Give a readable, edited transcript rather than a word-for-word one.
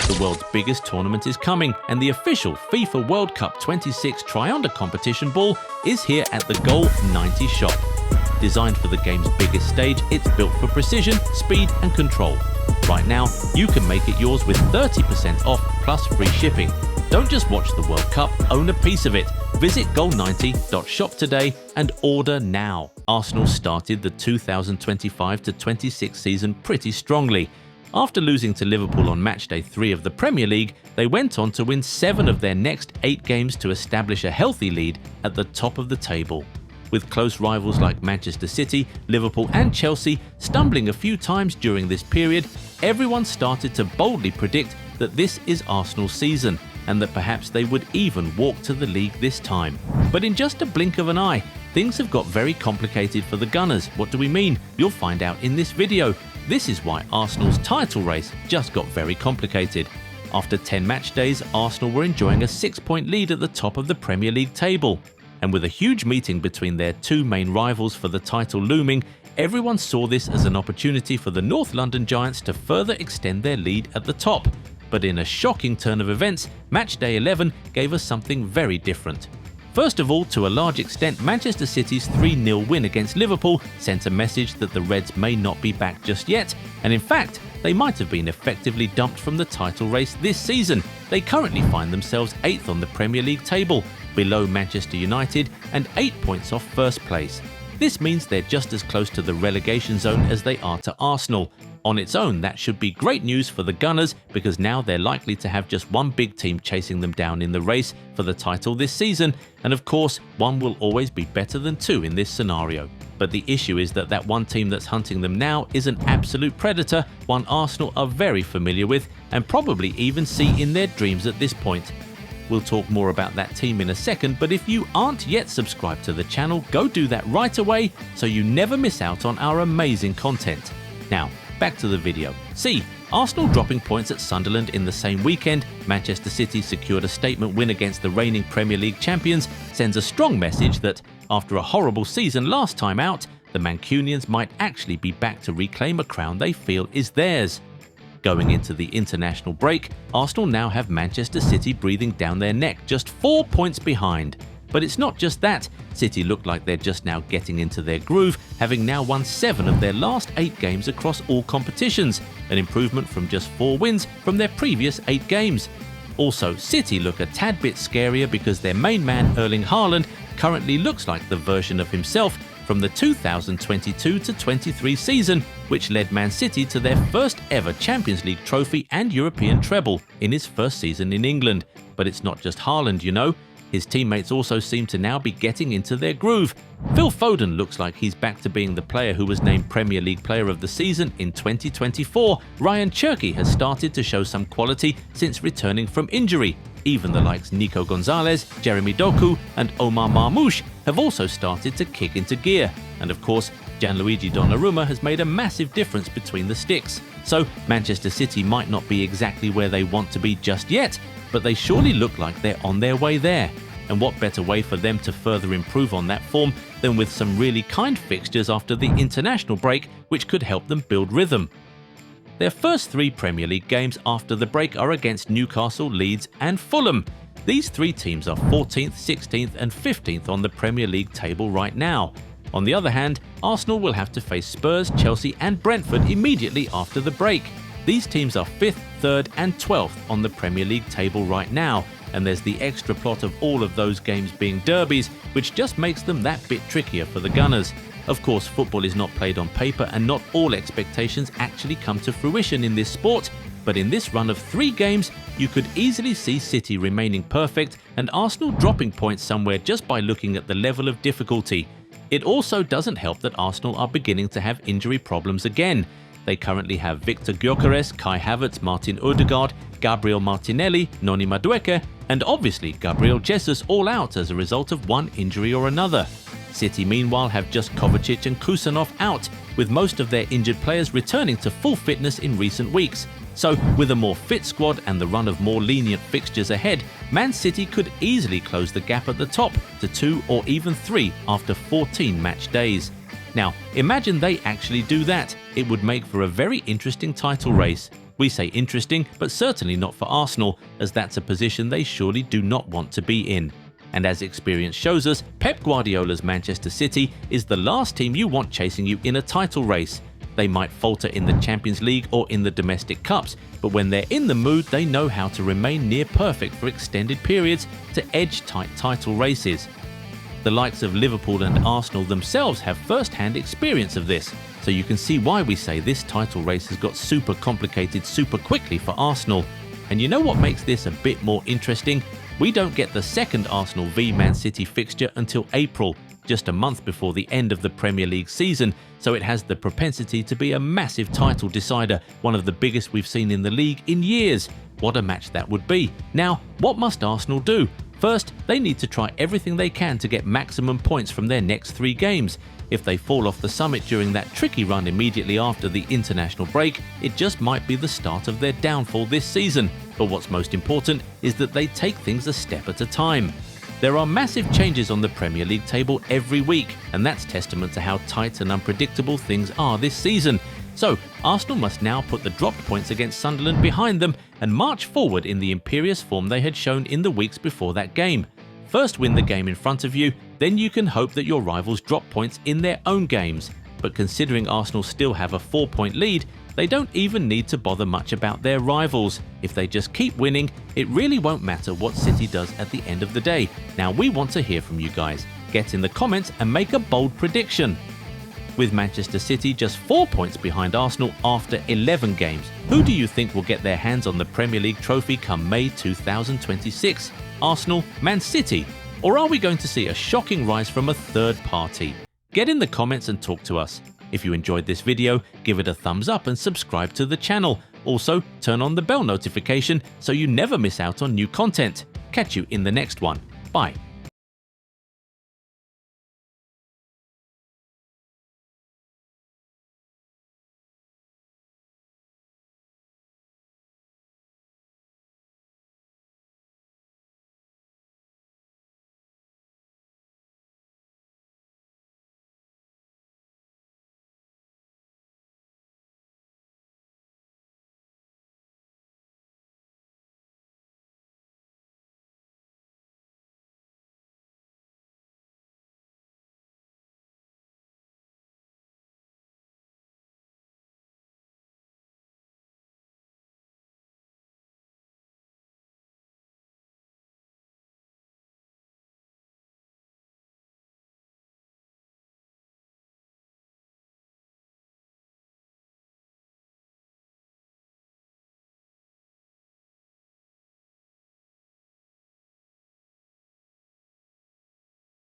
The world's biggest tournament is coming, and the official FIFA World Cup 26 Tri-Under competition ball is here at the Goal 90 shop. Designed for the game's biggest stage, it's built for precision, speed and control. Right now, you can make it yours with 30% off plus free shipping. Don't just watch the World Cup, own a piece of it. Visit goal90.shop today and order now. Arsenal started the 2025-26 season pretty strongly. After losing to Liverpool on matchday 3 of the Premier League, they went on to win 7 of their next 8 games to establish a healthy lead at the top of the table. With close rivals like Manchester City, Liverpool and Chelsea stumbling a few times during this period, everyone started to boldly predict that this is Arsenal's season and that perhaps they would even walk to the league this time. But in just a blink of an eye, things have got very complicated for the Gunners. What do we mean? You'll find out in this video. This is why Arsenal's title race just got very complicated. After 10 match days, Arsenal were enjoying a 6-point lead at the top of the Premier League table. And with a huge meeting between their 2 main rivals for the title looming, everyone saw this as an opportunity for the North London Giants to further extend their lead at the top. But in a shocking turn of events, matchday 11 gave us something very different. First of all, to a large extent, Manchester City's 3-0 win against Liverpool sent a message that the Reds may not be back just yet, and in fact, they might have been effectively dumped from the title race this season. They currently find themselves 8th on the Premier League table, below Manchester United and 8 points off first place. This means they're just as close to the relegation zone as they are to Arsenal. On its own, that should be great news for the Gunners because now they're likely to have just one big team chasing them down in the race for the title this season, and of course, one will always be better than 2 in this scenario. But the issue is that one team that's hunting them now is an absolute predator, one Arsenal are very familiar with and probably even see in their dreams at this point. We'll talk more about that team in a second, but if you aren't yet subscribed to the channel, go do that right away so you never miss out on our amazing content. Now, back to the video. See, Arsenal dropping points at Sunderland in the same weekend, Manchester City secured a statement win against the reigning Premier League champions, sends a strong message that, after a horrible season last time out, the Mancunians might actually be back to reclaim a crown they feel is theirs. Going into the international break, Arsenal now have Manchester City breathing down their neck, just 4 points behind. But it's not just that. City look like they're just now getting into their groove, having now won 7 of their last 8 games across all competitions, an improvement from just 4 wins from their previous 8 games. Also, City look a tad bit scarier because their main man Erling Haaland currently looks like the version of himself from the 2022-23 season, which led Man City to their first ever Champions League trophy and European treble in his first season in England. But it's not just Haaland, you know. His teammates also seem to now be getting into their groove. Phil Foden looks like he's back to being the player who was named Premier League Player of the Season in 2024. Ryan Cherki has started to show some quality since returning from injury. Even the likes Nico Gonzalez, Jeremy Doku and Omar Marmoush have also started to kick into gear. And of course, Gianluigi Donnarumma has made a massive difference between the sticks. So Manchester City might not be exactly where they want to be just yet, but they surely look like they're on their way there. And what better way for them to further improve on that form than with some really kind fixtures after the international break, which could help them build rhythm. Their first 3 Premier League games after the break are against Newcastle, Leeds and Fulham. These 3 teams are 14th, 16th and 15th on the Premier League table right now. On the other hand, Arsenal will have to face Spurs, Chelsea and Brentford immediately after the break. These teams are 5th, 3rd and 12th on the Premier League table right now, and there's the extra plot of all of those games being derbies, which just makes them that bit trickier for the Gunners. Of course, football is not played on paper and not all expectations actually come to fruition in this sport, but in this run of 3 games, you could easily see City remaining perfect and Arsenal dropping points somewhere just by looking at the level of difficulty. It also doesn't help that Arsenal are beginning to have injury problems again. They currently have Victor Gyökeres, Kai Havertz, Martin Odegaard, Gabriel Martinelli, Noni Madueke, and obviously Gabriel Jesus all out as a result of one injury or another. City meanwhile have just Kovacic and Kusanov out, with most of their injured players returning to full fitness in recent weeks. So with a more fit squad and the run of more lenient fixtures ahead, Man City could easily close the gap at the top to 2 or even 3 after 14 match days. Now, imagine they actually do that. It would make for a very interesting title race. We say interesting, but certainly not for Arsenal, as that's a position they surely do not want to be in. And as experience shows us, Pep Guardiola's Manchester City is the last team you want chasing you in a title race. They might falter in the Champions League or in the domestic cups, but when they're in the mood, they know how to remain near perfect for extended periods to edge tight title races. The likes of Liverpool and Arsenal themselves have first-hand experience of this, so you can see why we say this title race has got super complicated super quickly for Arsenal. And you know what makes this a bit more interesting? We don't get the second Arsenal v Man City fixture until April, just a month before the end of the Premier League season, so it has the propensity to be a massive title decider, one of the biggest we've seen in the league in years. What a match that would be. Now, what must Arsenal do? First, they need to try everything they can to get maximum points from their next 3 games. If they fall off the summit during that tricky run immediately after the international break, it just might be the start of their downfall this season. But what's most important is that they take things a step at a time. There are massive changes on the Premier League table every week, and that's testament to how tight and unpredictable things are this season. So, Arsenal must now put the dropped points against Sunderland behind them and march forward in the imperious form they had shown in the weeks before that game. First win the game in front of you, then you can hope that your rivals drop points in their own games. But considering Arsenal still have a 4-point lead, they don't even need to bother much about their rivals. If they just keep winning, it really won't matter what City does at the end of the day. Now we want to hear from you guys. Get in the comments and make a bold prediction. With Manchester City just 4 points behind Arsenal after 11 games, who do you think will get their hands on the Premier League trophy come May 2026? Arsenal, Man City? Or are we going to see a shocking rise from a third party? Get in the comments and talk to us. If you enjoyed this video, give it a thumbs up and subscribe to the channel. Also, turn on the bell notification so you never miss out on new content. Catch you in the next one. Bye.